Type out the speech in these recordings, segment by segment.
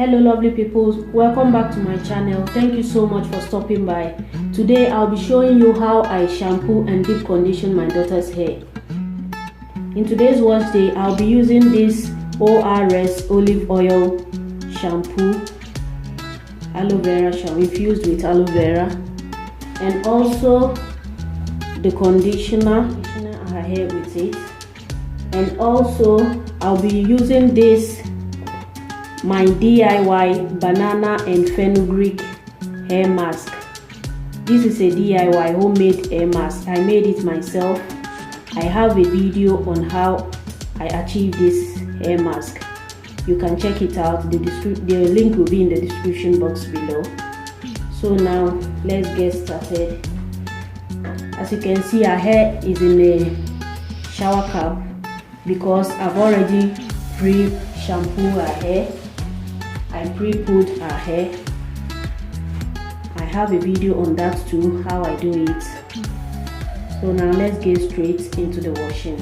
Hello lovely people, welcome back to my channel. Thank you so much for stopping by. Today I'll be showing you how I shampoo and deep condition my daughter's hair. In today's wash day, I'll be using this ORS olive oil shampoo, aloe vera shampoo infused with aloe vera, and also the conditioner her hair with it. And also I'll be using this my DIY banana and fenugreek hair mask. This is a DIY homemade hair mask. I made it myself. I have a video on how I achieved this hair mask. You can check it out. The link will be in the description box below. So now let's get started. As you can see, her hair is in a shower cap because I've already pre-shampooed her hair. I pre-pulled her hair. I have a video on that too, how I do it. So now let's get straight into the washing.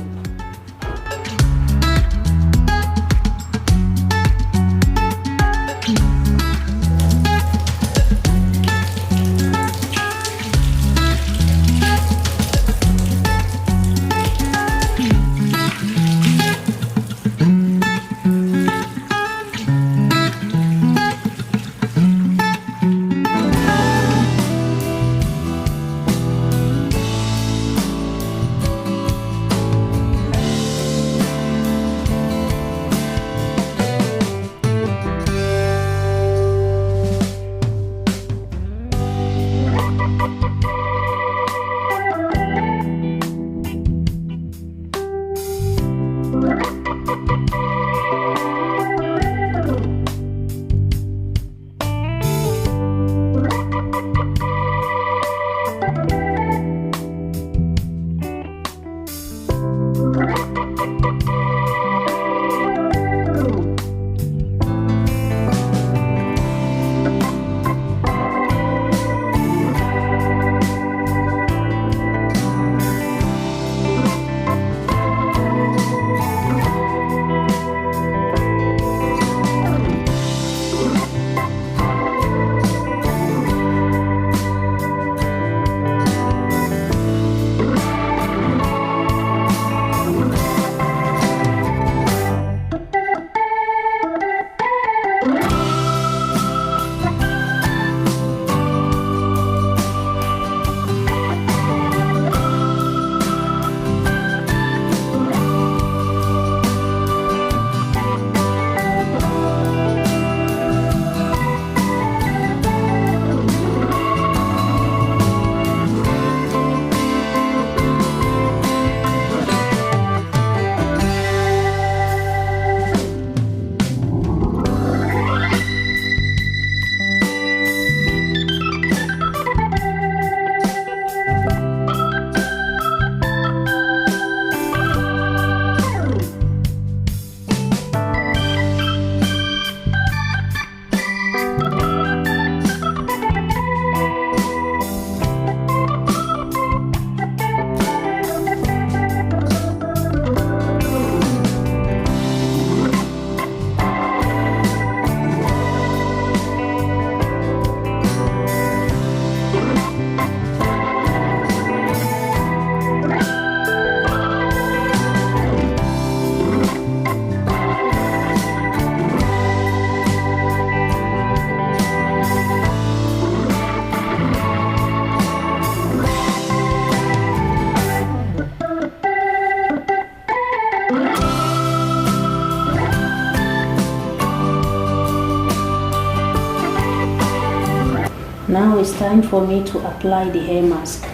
Now it's time for me to apply the hair mask.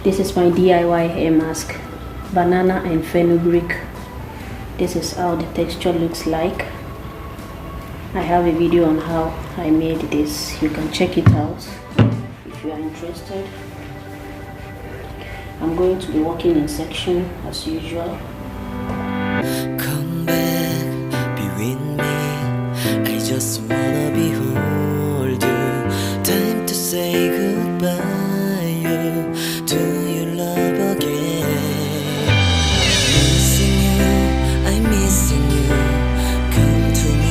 This is my DIY hair mask, banana and fenugreek. This is how the texture looks like. I have a video on how I made this. You can check it out if you are interested. I'm going to be working in section as usual. Come back, be with me. I just wanna behold you. Time to say goodbye. Do you love again? Missing you, I'm missing you. Come to me.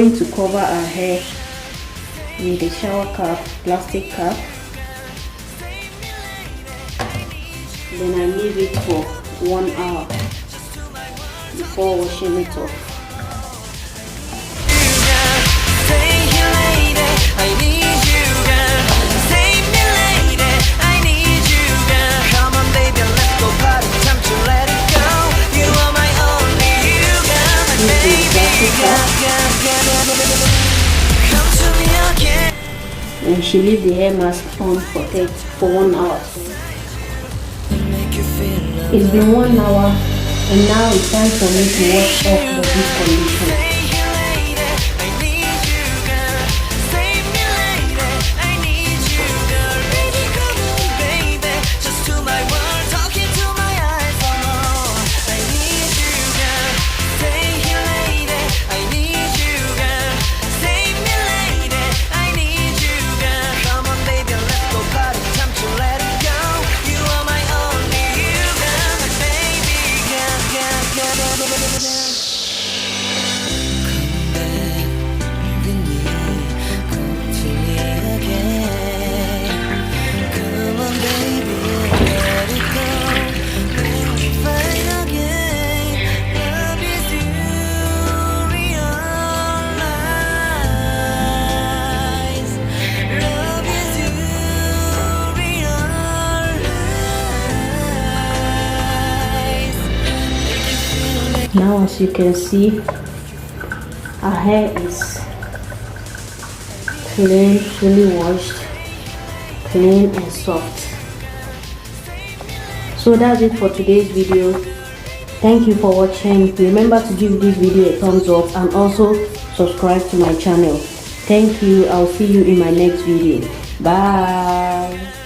going to cover our hair with a shower cap, plastic cap. Then I leave it for 1 hour before washing it off. And she leave the hair mask on for 1 hour. It's been 1 hour and now it's time for me to wash off the deep conditioner. Now, as you can see, our hair is clean, fully washed, clean and soft. So that's it for today's video. Thank you for watching. Remember to give this video a thumbs up and also subscribe to my channel. Thank you. I'll see you in my next video. Bye.